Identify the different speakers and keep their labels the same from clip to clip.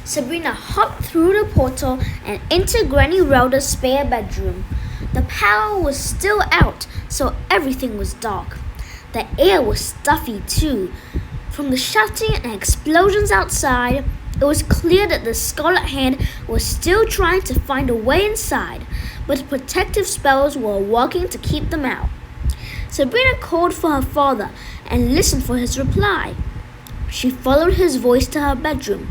Speaker 1: Sabrina hopped through the portal and into Granny Rhoda's spare bedroom. The power was still out, so everything was dark. The air was stuffy too. From the shouting and explosions outside, it was clear that the Scarlet Hand was still trying to find a way inside, but protective spells were working to keep them out. Sabrina called for her father and listened for his reply. She followed his voice to her bedroom.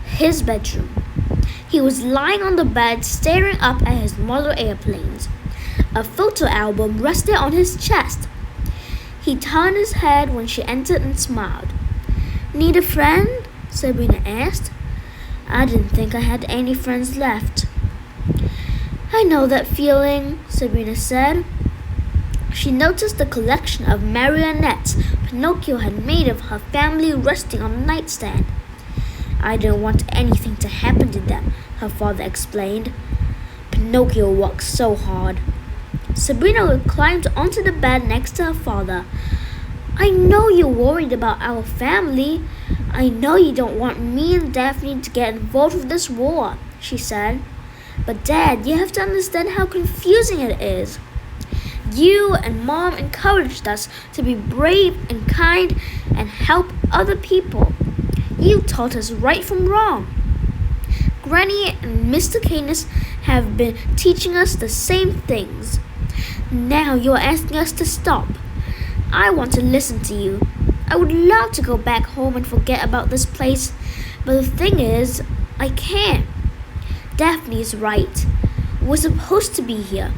Speaker 1: His bedroom. He was lying on the bed staring up at his model airplanes. A photo album rested on his chest. He turned his head when she entered and smiled. "Need a friend?" Sabrina asked. "I didn't think I had any friends left." "I know that feeling," Sabrina said. She noticed the collection of marionettes Pinocchio had made of her family resting on the nightstand. "I didn't want anything to happen to them," her father explained. "Pinocchio worked so hard." Sabrina climbed onto the bed next to her father. "I know you're worried about our family. I know you don't want me and Daphne to get involved with this war," she said. "But Dad, you have to understand how confusing it is. You and Mom encouraged us to be brave and kind and help other people. You taught us right from wrong. Granny and Mr. Canis have been teaching us the same things. Now you're asking us to stop. I want to listen to you. I would love to go back home and forget about this place, but the thing is, I can't. Daphne is right. We're supposed to be here."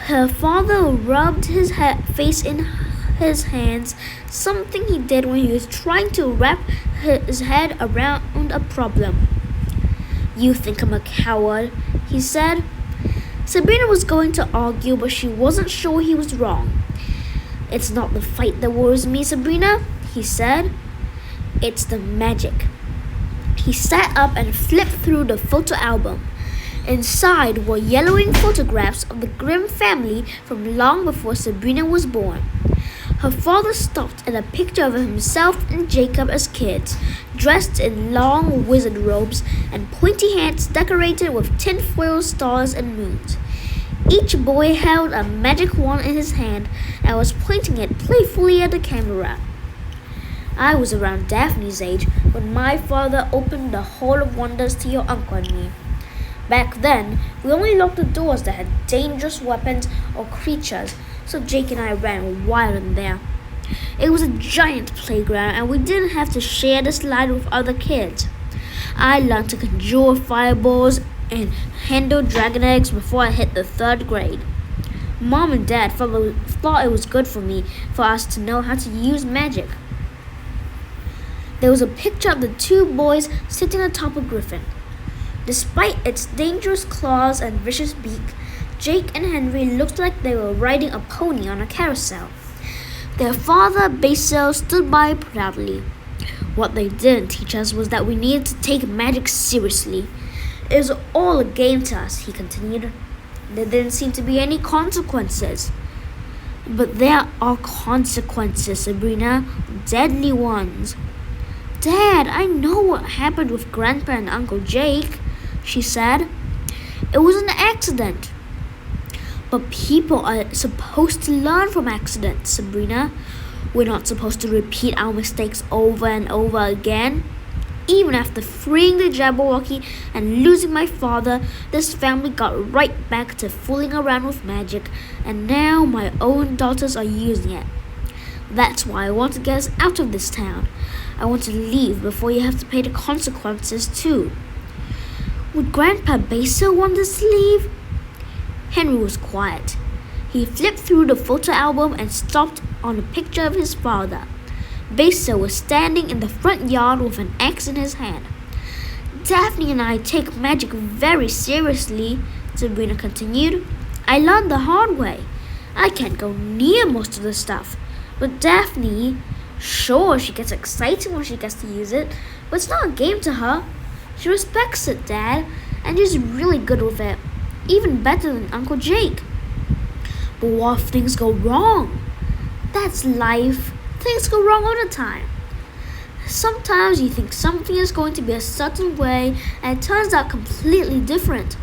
Speaker 1: Her father rubbed his face in his hands, something he did when he was trying to wrap his head around a problem. "You think I'm a coward," he said. Sabrina was going to argue, but she wasn't sure he was wrong. "It's not the fight that worries me, Sabrina," he said. "It's the magic." He sat up and flipped through the photo album. Inside were yellowing photographs of the Grimm family from long before Sabrina was born. Her father stopped at a picture of himself and Jacob as kids, dressed in long wizard robes and pointy hats decorated with tinfoil stars and moons. Each boy held a magic wand in his hand and was pointing it playfully at the camera. "I was around Daphne's age when my father opened the Hall of Wonders to your uncle and me. Back then, we only locked the doors that had dangerous weapons or creatures, so Jake and I ran wild in there. It was a giant playground and we didn't have to share the slide with other kids. I learned to conjure fireballs and handle dragon eggs before I hit the 3rd grade. Mom and Dad thought it was good for us to know how to use magic." There was a picture of the two boys sitting atop a griffin. Despite its dangerous claws and vicious beak, Jake and Henry looked like they were riding a pony on a carousel. Their father, Basil, stood by proudly. "What they didn't teach us was that we needed to take magic seriously. It was all a game to us," he continued. "There didn't seem to be any consequences." "But there are consequences, Sabrina. Deadly ones." "Dad, I know what happened with Grandpa and Uncle Jake," she said. "It was an accident." "But people are supposed to learn from accidents, Sabrina. We're not supposed to repeat our mistakes over and over again. Even after freeing the Jabberwocky and losing my father, this family got right back to fooling around with magic, and now my own daughters are using it. That's why I want to get us out of this town. I want to leave before you have to pay the consequences too." "Would Grandpa Basil want us to leave?" Henry was quiet. He flipped through the photo album and stopped on a picture of his father. Basil was standing in the front yard with an axe in his hand. "Daphne and I take magic very seriously," Sabrina continued. "I learned the hard way. I can't go near most of the stuff. But Daphne, sure, she gets excited when she gets to use it, but it's not a game to her. She respects it, Dad, and she's really good with it. Even better than Uncle Jake." "But what if things go wrong?" "That's life. Things go wrong all the time." Sometimes you think something is going to be a certain way and it turns out completely different.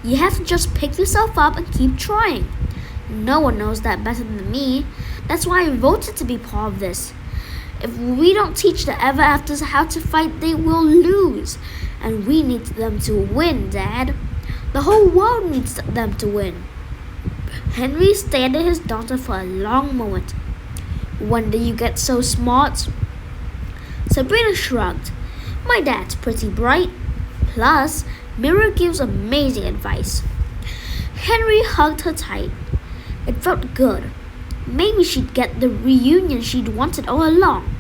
Speaker 1: You have to just pick yourself up and keep trying. No one knows that better than me. That's why I voted to be part of this. If we don't teach the Everafters how to fight, they will lose. And we need them to win, Dad. The whole world needs them to win. Henry stared at his daughter for a long moment. When did you get so smart? Sabrina shrugged. My dad's pretty bright. Plus, Mira gives amazing advice. Henry hugged her tight. It felt good. Maybe she'd get the reunion she'd wanted all along.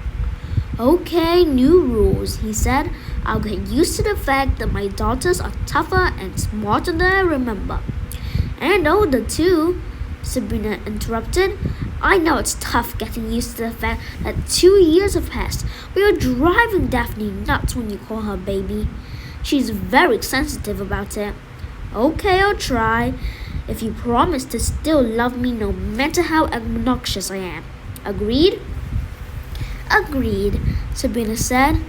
Speaker 1: Okay, new rules, he said. I'll get used to the fact that my daughters are tougher and smarter than I remember. And older too, Sabrina interrupted. I know it's tough getting used to the fact that 2 years have passed, but you're driving Daphne nuts when you call her baby. She's very sensitive about it. Okay, I'll try. If you promise to still love me no matter how obnoxious I am. Agreed? Agreed, Sabrina said.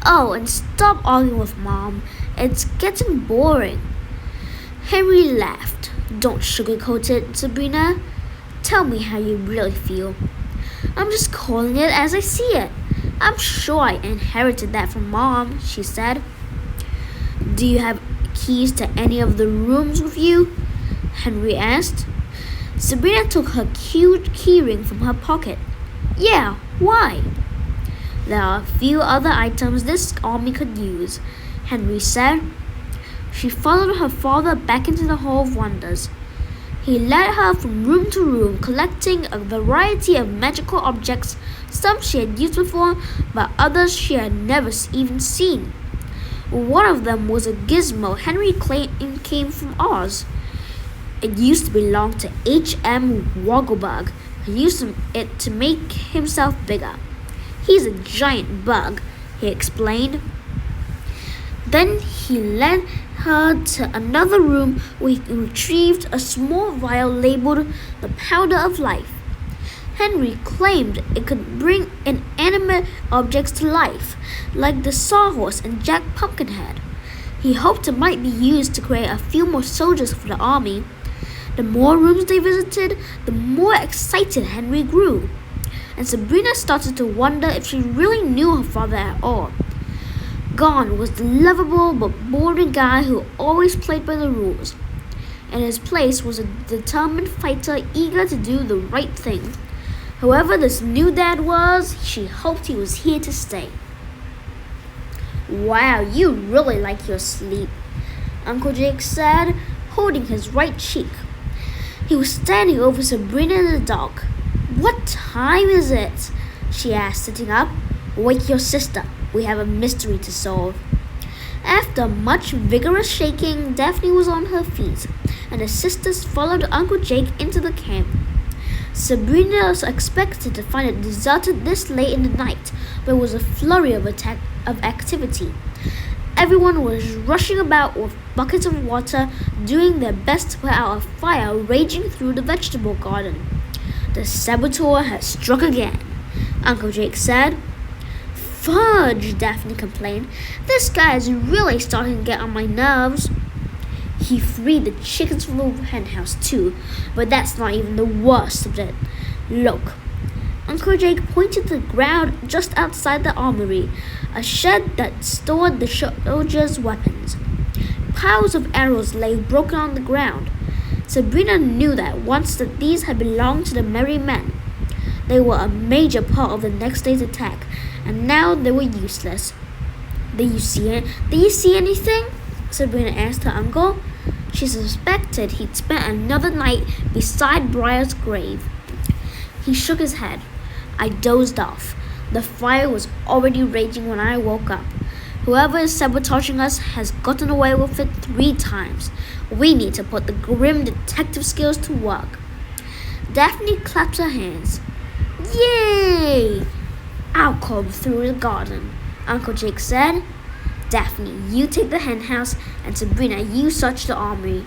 Speaker 1: Oh, and stop arguing with Mom. It's getting boring. Henry laughed. Don't sugarcoat it, Sabrina. Tell me how you really feel. I'm just calling it as I see it. I'm sure I inherited that from Mom, she said. Do you have keys to any of the rooms with you? Henry asked. Sabrina took her cute keyring from her pocket. Yeah, why? There are a few other items this army could use, Henry said. She followed her father back into the Hall of Wonders. He led her from room to room, collecting a variety of magical objects, some she had used before, but others she had never even seen. One of them was a gizmo Henry claimed came from Oz. It used to belong to H.M. Wogglebug, who used it to make himself bigger. He's a giant bug, he explained. Then he led her to another room where he retrieved a small vial labeled the Powder of Life. Henry claimed it could bring inanimate objects to life, like the Sawhorse and Jack Pumpkinhead. He hoped it might be used to create a few more soldiers for the army. The more rooms they visited, the more excited Henry grew. And Sabrina started to wonder if she really knew her father at all. Gone was the lovable but boring guy who always played by the rules. In his place was a determined fighter eager to do the right thing. Whoever this new dad was, she hoped he was here to stay. Wow, you really like your sleep, Uncle Jake said, holding his right cheek. He was standing over Sabrina in the dark. What time is it? She asked, sitting up. Wake your sister. We have a mystery to solve. After much vigorous shaking, Daphne was on her feet, and the sisters followed Uncle Jake into the camp. Sabrina was expected to find it deserted this late in the night, but it was a flurry of activity. Everyone was rushing about with buckets of water, doing their best to put out a fire raging through the vegetable garden. The saboteur has struck again, Uncle Jake said. Fudge, Daphne complained. This guy is really starting to get on my nerves. He freed the chickens from the henhouse too, but that's not even the worst of it. Look. Uncle Jake pointed to the ground just outside the armory, a shed that stored the soldiers' weapons. Piles of arrows lay broken on the ground. Sabrina knew that once that these had belonged to the merry men. They were a major part of the next day's attack, and now they were useless. Did you see anything? Sabrina asked her uncle. She suspected he'd spent another night beside Briar's grave. He shook his head. I dozed off. The fire was already raging when I woke up. Whoever is sabotaging us has gotten away with it 3 times. We need to put the grim detective skills to work. Daphne clapped her hands. Yay! I'll comb through the garden, Uncle Jake said. Daphne, you take the henhouse, and Sabrina, you search the armory.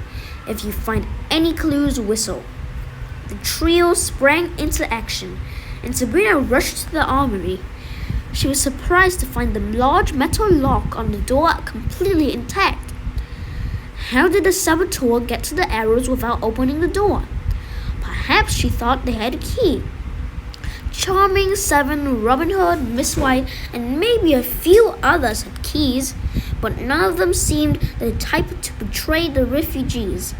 Speaker 1: If you find any clues, whistle. The trio sprang into action, and Sabrina rushed to the armory. She was surprised to find the large metal lock on the door completely intact. How did the saboteur get to the arrows without opening the door? Perhaps she thought they had a key. Charming, Seven, Robin Hood, Miss White, and maybe a few others had keys, but none of them seemed the type to betray the refugees.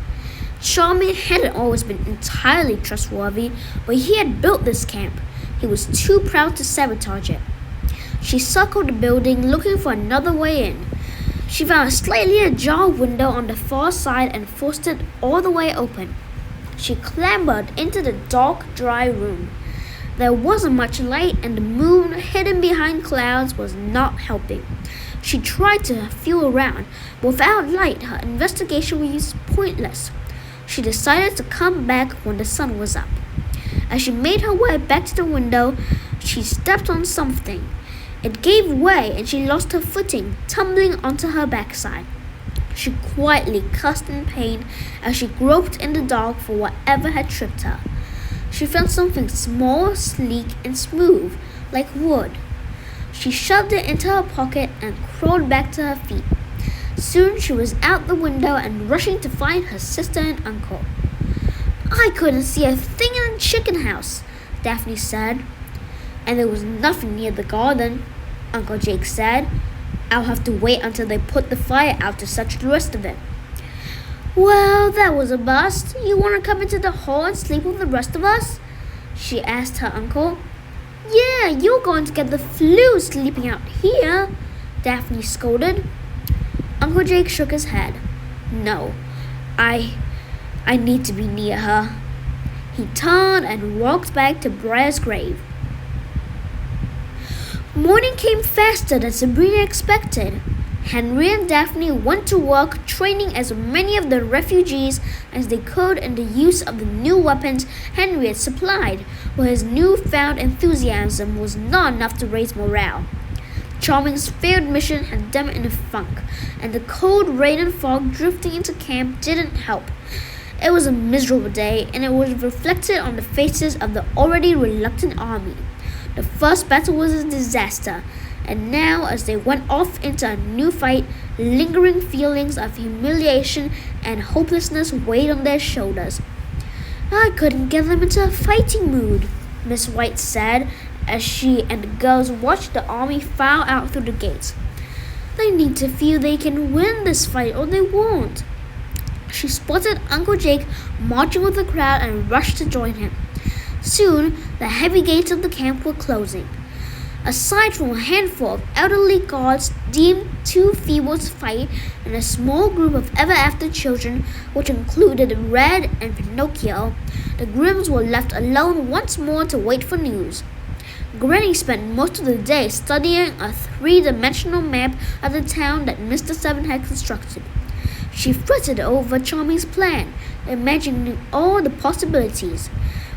Speaker 1: Charming hadn't always been entirely trustworthy, but he had built this camp. He was too proud to sabotage it. She circled the building looking for another way in. She found a slightly ajar window on the far side and forced it all the way open. She clambered into the dark, dry room. There wasn't much light, and the moon, hidden behind clouds, was not helping. She tried to feel around, but without light, her investigation was pointless. She decided to come back when the sun was up. As she made her way back to the window, she stepped on something. It gave way and she lost her footing, tumbling onto her backside. She quietly cursed in pain as she groped in the dark for whatever had tripped her. She found something small, sleek, and smooth, like wood. She shoved it into her pocket and crawled back to her feet. Soon she was out the window and rushing to find her sister and uncle. "I couldn't see a thing in the chicken house," Daphne said. "And there was nothing near the garden," Uncle Jake said. "I'll have to wait until they put the fire out to search the rest of it." "Well, that was a bust. You want to come into the hall and sleep with the rest of us?" she asked her uncle. "Yeah, you're going to get the flu sleeping out here," Daphne scolded. Uncle Jake shook his head. "No, I need to be near her." He turned and walked back to Briar's grave. Morning came faster than Sabrina expected. Henry and Daphne went to work training as many of the refugees as they could in the use of the new weapons Henry had supplied, but his newfound enthusiasm was not enough to raise morale. Charming's failed mission had them in a funk, and the cold rain and fog drifting into camp didn't help. It was a miserable day, and it was reflected on the faces of the already reluctant army. The first battle was a disaster, and now as they went off into a new fight, lingering feelings of humiliation and hopelessness weighed on their shoulders. "I couldn't get them into a fighting mood," Miss White said as she and the girls watched the army file out through the gates. "They need to feel they can win this fight or they won't." She spotted Uncle Jake marching with the crowd and rushed to join him. Soon, the heavy gates of the camp were closing. Aside from a handful of elderly guards deemed too feeble to fight and a small group of Everafter children, which included Red and Pinocchio, the Grimms were left alone once more to wait for news. Granny spent most of the day studying a three-dimensional map of the town that Mr. Seven had constructed. She fretted over Charming's plan, imagining all the possibilities.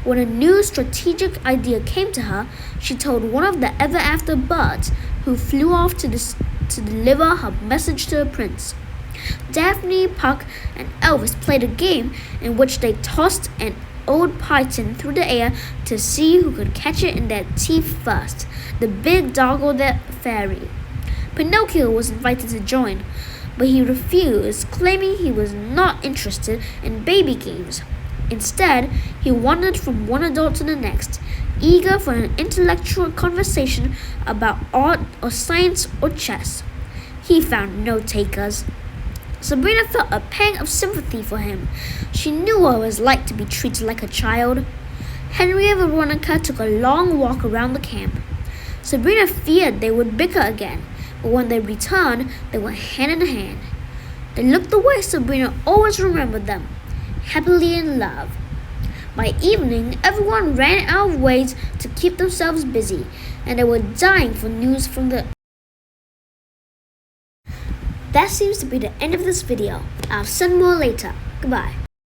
Speaker 1: When a new strategic idea came to her, she told one of the Everafter birds, who flew off to deliver her message to the prince. Daphne, Puck, and Elvis played a game in which they tossed an old python through the air to see who could catch it in their teeth first, the big dog or the fairy. Pinocchio was invited to join, but he refused, claiming he was not interested in baby games. Instead, he wandered from one adult to the next, eager for an intellectual conversation about art or science or chess. He found no takers. Sabrina felt a pang of sympathy for him. She knew what it was like to be treated like a child. Henry and Veronica took a long walk around the camp. Sabrina feared they would bicker again, but when they returned, they went hand in hand. They looked the way Sabrina always remembered them, happily in love. By evening, everyone ran out of ways to keep themselves busy, and they were dying for news from the... That seems to be the end of this video. I'll send more later. Goodbye.